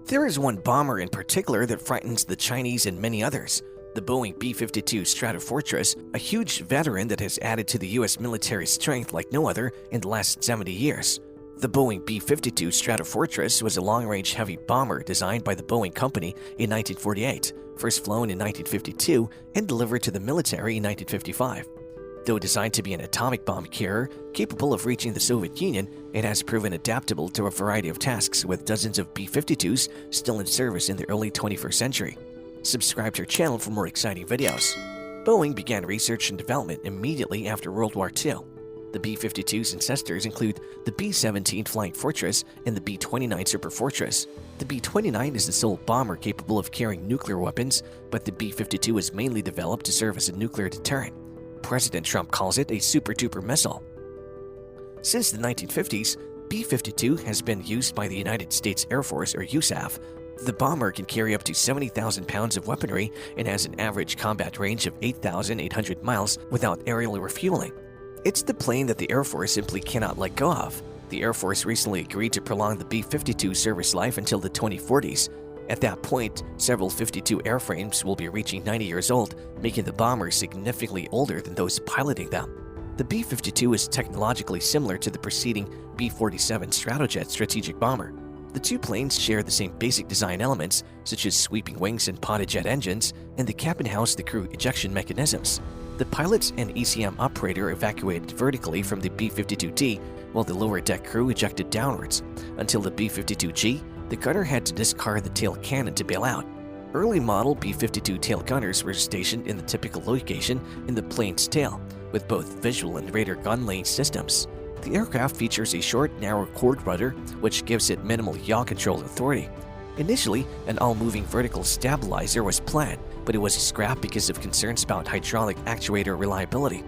There is one bomber in particular that frightens the Chinese and many others, the Boeing B-52 Stratofortress, a huge veteran that has added to the US military strength like no other in the last 70 years. The Boeing B-52 Stratofortress was a long-range heavy bomber designed by the Boeing Company in 1948, first flown in 1952, and delivered to the military in 1955. Though designed to be an atomic bomb carrier capable of reaching the Soviet Union, it has proven adaptable to a variety of tasks with dozens of B-52s still in service in the early 21st century. Subscribe to our channel for more exciting videos. Boeing began research and development immediately after World War II. The B-52's ancestors include the B-17 Flying Fortress and the B-29 Superfortress. The B-29 is the sole bomber capable of carrying nuclear weapons, but the B-52 was mainly developed to serve as a nuclear deterrent. President Trump calls it a super-duper missile. Since the 1950s, B-52 has been used by the United States Air Force, or USAF. The bomber can carry up to 70,000 pounds of weaponry and has an average combat range of 8,800 miles without aerial refueling. It's the plane that the Air Force simply cannot let go of. The Air Force recently agreed to prolong the B-52 service life until the 2040s. At that point, several 52 airframes will be reaching 90 years old, making the bomber significantly older than those piloting them. The B-52 is technologically similar to the preceding B-47 Stratojet strategic bomber. The two planes share the same basic design elements, such as sweeping wings and podded jet engines, and the cabin house the crew ejection mechanisms. The pilots and ECM operator evacuated vertically from the B-52D, while the lower deck crew ejected downwards. Until the B-52G, the gunner had to discard the tail cannon to bail out. Early model B-52 tail gunners were stationed in the typical location in the plane's tail, with both visual and radar gun lane systems. The aircraft features a short, narrow cord rudder, which gives it minimal yaw control authority. Initially, an all-moving vertical stabilizer was planned, but it was scrapped because of concerns about hydraulic actuator reliability.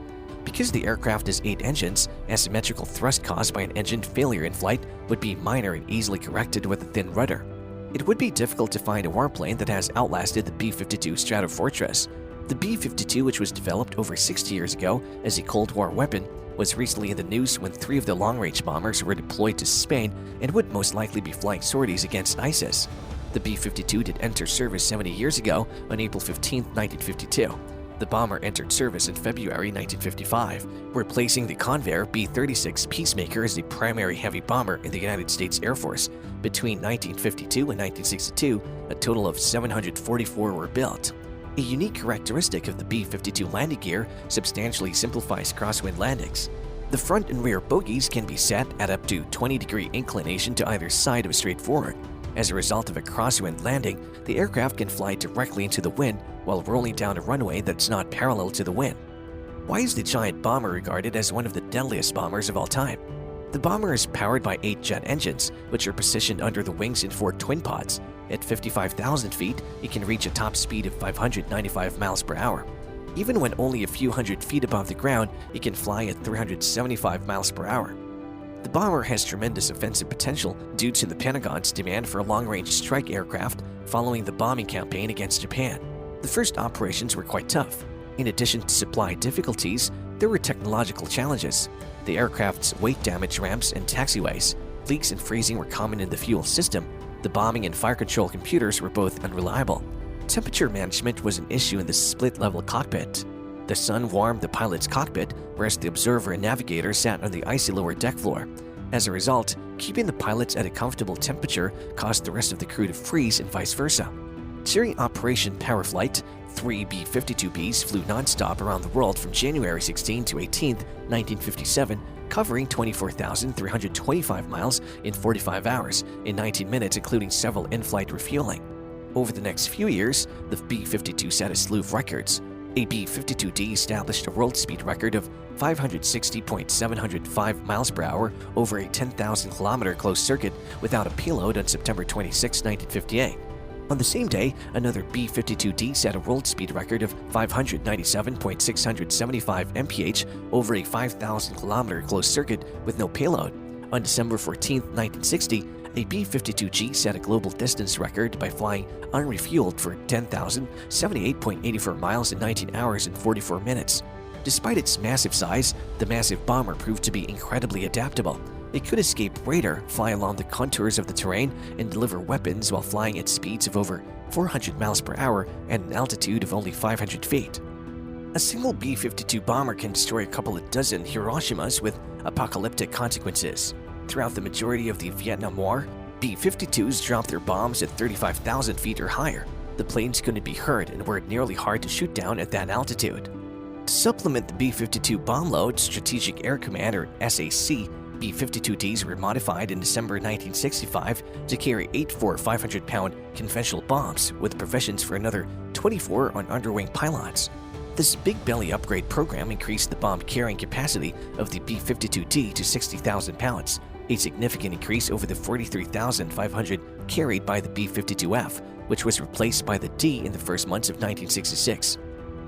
Because the aircraft has 8 engines, asymmetrical thrust caused by an engine failure in flight would be minor and easily corrected with a thin rudder. It would be difficult to find a warplane that has outlasted the B-52 Stratofortress. The B-52, which was developed over 60 years ago as a Cold War weapon, was recently in the news when 3 of the long-range bombers were deployed to Spain and would most likely be flying sorties against ISIS. The B-52 did enter service 70 years ago on April 15, 1952. The bomber entered service in February 1955, replacing the Convair B-36 Peacemaker as the primary heavy bomber in the United States Air Force. Between 1952 and 1962, a total of 744 were built. A unique characteristic of the B-52 landing gear substantially simplifies crosswind landings. The front and rear bogies can be set at up to 20-degree inclination to either side of straightforward. As a result of a crosswind landing, the aircraft can fly directly into the wind while rolling down a runway that's not parallel to the wind. Why is the giant bomber regarded as one of the deadliest bombers of all time? The bomber is powered by 8 jet engines, which are positioned under the wings in 4 twin pods. At 55,000 feet, it can reach a top speed of 595 miles per hour. Even when only a few hundred feet above the ground, it can fly at 375 miles per hour. The bomber has tremendous offensive potential due to the Pentagon's demand for a long-range strike aircraft following the bombing campaign against Japan. The first operations were quite tough. In addition to supply difficulties, there were technological challenges. The aircraft's weight damaged ramps and taxiways. Leaks and freezing were common in the fuel system. The bombing and fire control computers were both unreliable. Temperature management was an issue in the split-level cockpit. The sun warmed the pilot's cockpit, whereas the observer and navigator sat on the icy lower deck floor. As a result, keeping the pilots at a comfortable temperature caused the rest of the crew to freeze and vice versa. During Operation Power Flight, 3 B-52Bs flew non-stop around the world from January 16 to 18, 1957, covering 24,325 miles in 45 hours in 19 minutes, including several in-flight refueling. Over the next few years, the B-52 set a slew of records. A B-52D established a world speed record of 560.705 miles per hour over a 10,000-kilometer closed circuit without a payload on September 26, 1958. On the same day, another B-52D set a world speed record of 597.675 mph over a 5,000-kilometer closed circuit with no payload. On December 14, 1960, a B-52G set a global distance record by flying unrefueled for 10,078.84 miles in 19 hours and 44 minutes. Despite its massive size, the massive bomber proved to be incredibly adaptable. It could escape radar, fly along the contours of the terrain, and deliver weapons while flying at speeds of over 400 miles per hour at an altitude of only 500 feet. A single B-52 bomber can destroy a couple of dozen Hiroshimas with apocalyptic consequences. Throughout the majority of the Vietnam War, B-52s dropped their bombs at 35,000 feet or higher. The planes couldn't be heard and were nearly hard to shoot down at that altitude. To supplement the B-52 bomb load, Strategic Air Command, or SAC, B-52Ds were modified in December 1965 to carry 8 500-pound conventional bombs with provisions for another 24 on underwing pylons. This big belly upgrade program increased the bomb carrying capacity of the B-52D to 60,000 pounds, a significant increase over the 43,500 carried by the B-52F, which was replaced by the D in the first months of 1966.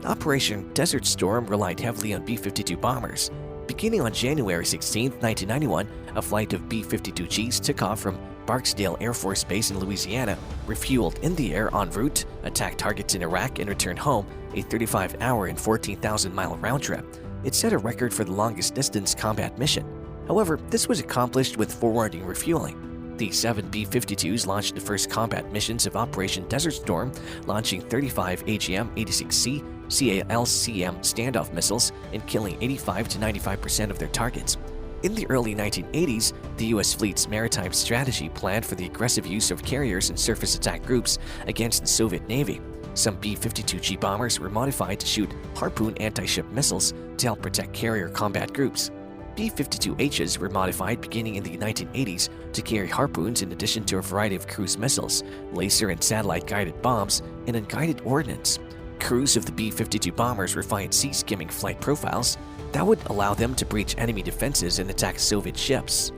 Operation Desert Storm relied heavily on B-52 bombers. Beginning on January 16, 1991, a flight of B-52Gs took off from Barksdale Air Force Base in Louisiana, refueled in the air en route, attacked targets in Iraq, and returned home, a 35-hour and 14,000-mile round trip. It set a record for the longest distance combat mission. However, this was accomplished with forwarding refueling. The 7 B-52s launched the first combat missions of Operation Desert Storm, launching 35 AGM-86C CALCM standoff missiles and killing 85 to 95% of their targets. In the early 1980s, the U.S. fleet's maritime strategy planned for the aggressive use of carriers and surface attack groups against the Soviet Navy. Some B-52G bombers were modified to shoot Harpoon anti-ship missiles to help protect carrier combat groups. B-52Hs were modified beginning in the 1980s to carry Harpoons in addition to a variety of cruise missiles, laser and satellite-guided bombs, and unguided ordnance. Crews of the B-52 bombers refined sea-skimming flight profiles that would allow them to breach enemy defenses and attack Soviet ships.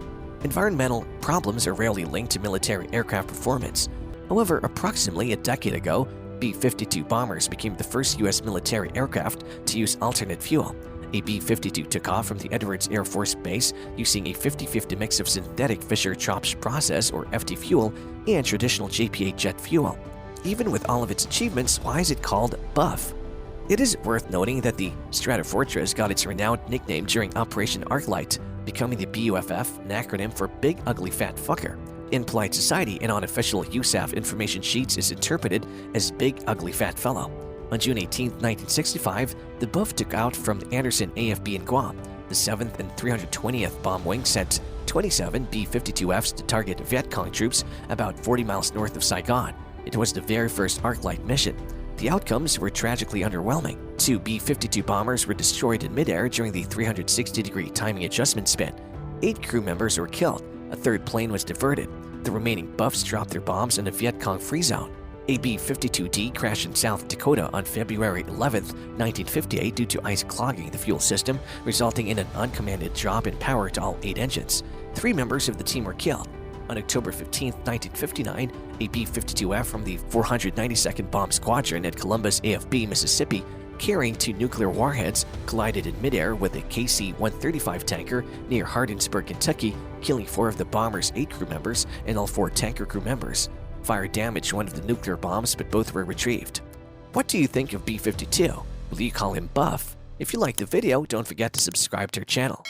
Environmental problems are rarely linked to military aircraft performance. However, approximately a decade ago, B-52 bombers became the first U.S. military aircraft to use alternate fuel. A B-52 took off from the Edwards Air Force Base using a 50-50 mix of synthetic Fischer-Tropsch process, or FT fuel, and traditional JPA jet fuel. Even with all of its achievements, why is it called Buff? It is worth noting that the Stratofortress got its renowned nickname during Operation Arclight, becoming the BUFF, an acronym for Big Ugly Fat Fucker. In polite society and on official USAF information sheets is interpreted as Big Ugly Fat Fellow. On June 18, 1965, the Buff took out from the Anderson AFB in Guam. The 7th and 320th Bomb Wing sent 27 B-52Fs to target Viet Cong troops about 40 miles north of Saigon. It was the very first Arclight mission. The outcomes were tragically underwhelming. 2 B-52 bombers were destroyed in midair during the 360-degree timing adjustment spin. 8 crew members were killed. A third plane was diverted. The remaining Buffs dropped their bombs in a Viet Cong free zone. A B-52D crashed in South Dakota on February 11, 1958 due to ice clogging the fuel system, resulting in an uncommanded drop in power to all 8 engines. 3 members of the team were killed. On October 15, 1959, a B-52F from the 492nd Bomb Squadron at Columbus AFB, Mississippi, carrying 2 nuclear warheads, collided in midair with a KC-135 tanker near Hardinsburg, Kentucky, killing 4 of the bomber's 8 crew members and all 4 tanker crew members. Fire damaged one of the nuclear bombs, but both were retrieved. What do you think of B-52? Will you call him Buff? If you liked the video, don't forget to subscribe to our channel.